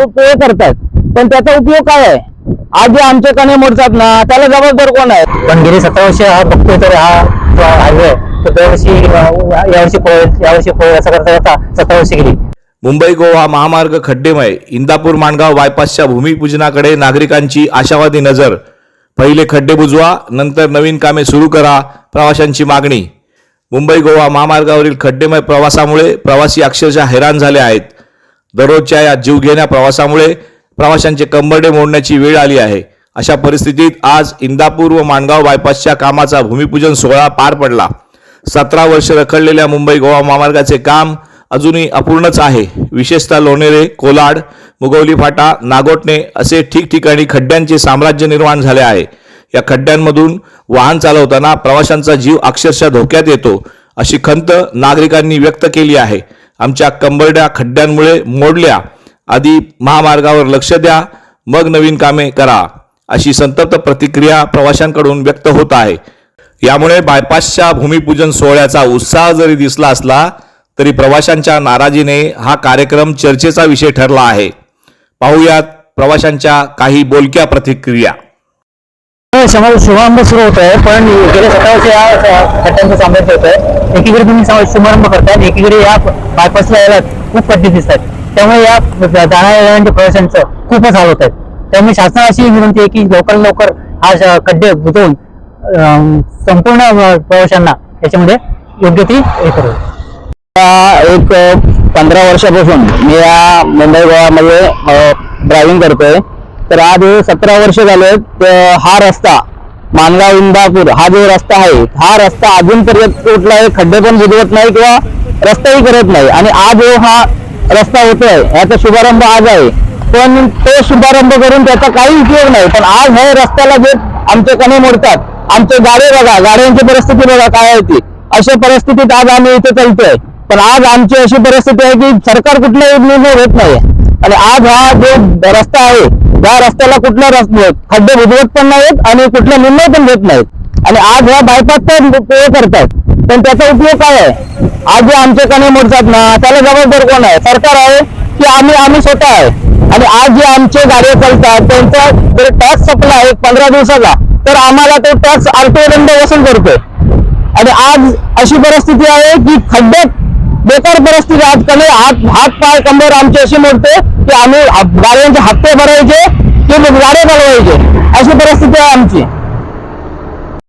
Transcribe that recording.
ते करतात, पण त्याचा उपयोग काय आहे? आज जे आमचे कणे मोडतात ना, त्याला जबाबदार कोण आहे? पण गेली 17 वर्ष हा बघतोय तर हा जो हायवे तो दरवर्षी यावर्षी पोळ असं करता करता 17 वर्ष गेली. मुंबई गोवा महामार्ग खड्डेमय. इंदापूर माणगाव बायपासच्या भूमिपूजनाकडे नागरिकांची आशावादी नजर. पहिले खड्डे बुजवा, नंतर नवीन कामे सुरू करा, प्रवाशांची मागणी. मुंबई गोवा महामार्गावरील खड्डेमय प्रवासामुळे प्रवासी अक्षरशः हैराण झाले आहेत. दररोजच्या या जीवघेण्या प्रवासामुळे प्रवाशांचे कंबरडे मोडण्याची वेळ आली आहे. अशा परिस्थितीत आज इंदापूर व माणगाव बायपासच्या कामाचा भूमिपूजन सोहळा पार पडला. 17 वर्ष रखडलेल्या मुंबई गोवा महामार्गाचे काम अजूनही अपूर्णच आहे. विशेषतः लोणेरे, कोलाड, मुगवली फाटा, नागोटणे असे ठिकठिकाणी खड्ड्यांचे साम्राज्य निर्माण झाले आहे. या खड्ड्यांमधून वाहन चालवताना प्रवाशांचा जीव अक्षरशः धोक्यात येतो, अशी खंत नागरिकांनी व्यक्त केली आहे. आमच्या कंबरड्या खड्ड्यांमुळे मोडल्या, आधी महामार्गावर लक्ष द्या, मग नवीन कामे करा, अशी संतप्त प्रतिक्रिया प्रवाशांकडून व्यक्त होत आहे. यामुळे बायपासच्या भूमिपूजन सोहळ्याचा उत्साह जरी दिसला असला तरी प्रवाशांच्या नाराजीने हा कार्यक्रम चर्चेचा विषय ठरला आहे. पाहुयात प्रवाशांच्या काही बोलक्या प्रतिक्रिया. शुभारंभ सुरू होत आहे, पण गेल्या 17 वर्ष या खड्ड्यांचं साम्राज्य होत आहे. एकीकडे तुम्ही शुभारंभ करताय, एकीकडे या बायपासला यायला खूप खड्डे दिसत आहेत. त्यामुळे या जाणाऱ्या प्रवाशांचं खूपच हाल होत आहेत. त्यामुळे शासनाला अशी विनंती आहे की लवकर हा खड्डे बुजवून संपूर्ण प्रवाशांना याच्यामध्ये योग्य ती हे करू. एक 15 वर्षापासून मी या मुंबई गोवामध्ये ड्रायव्हिंग करतोय. तर आज 17 वर्ष झाले. हा रस्ता माणगाव इंदापूर हा जो रस्ता आहे, हा रस्ता अजूनपर्यंत कुठलाही खड्डे पण बुजवत नाही किंवा रस्ताही करत नाही. आणि आज हा रस्ता होतोय, याचा शुभारंभ आज आहे, पण तो शुभारंभ करून त्याचा काही उपयोग नाही. पण आज ह्या रस्त्याला जे आमचे कणे मोडतात, आमचे गाडे बघा, गाड्यांची परिस्थिती बघा काय आहे ती. अशा परिस्थितीत आज आम्ही इथे चालतोय. पण आज आमची अशी परिस्थिती आहे की सरकार कुठलाही निर्णय घेत नाही. आणि आज हा जो रस्ता आहे, या रस्त्याला कुठला खड्डे बुजवत पण नाहीत आणि कुठला निर्णय पण घेत नाहीत. आणि आज ह्या बायपासचा करतात, पण त्याचा उपयोग काय आहे? आज जे आमचे कणे मोडतात ना, त्याला जबाबदार कोण आहे? सरकार आहे की आम्ही स्वतः आहे? आणि आज जे आमचे गाड्या चालतात त्यांचा जर टॅक्स संपला 15 दिवसाचा, तर आम्हाला तो टॅक्स आरटीओ दंड वसूल करतोय. आणि आज अशी परिस्थिती आहे की खड्ड्यात बेकार परिस्थिती. आज कमी हात पाय कंबर आमची अशी मोडते की आम्ही गाड्यांचे हप्ते भरायचे की गाड्या चालवायचे, अशी परिस्थिती आहे आमची.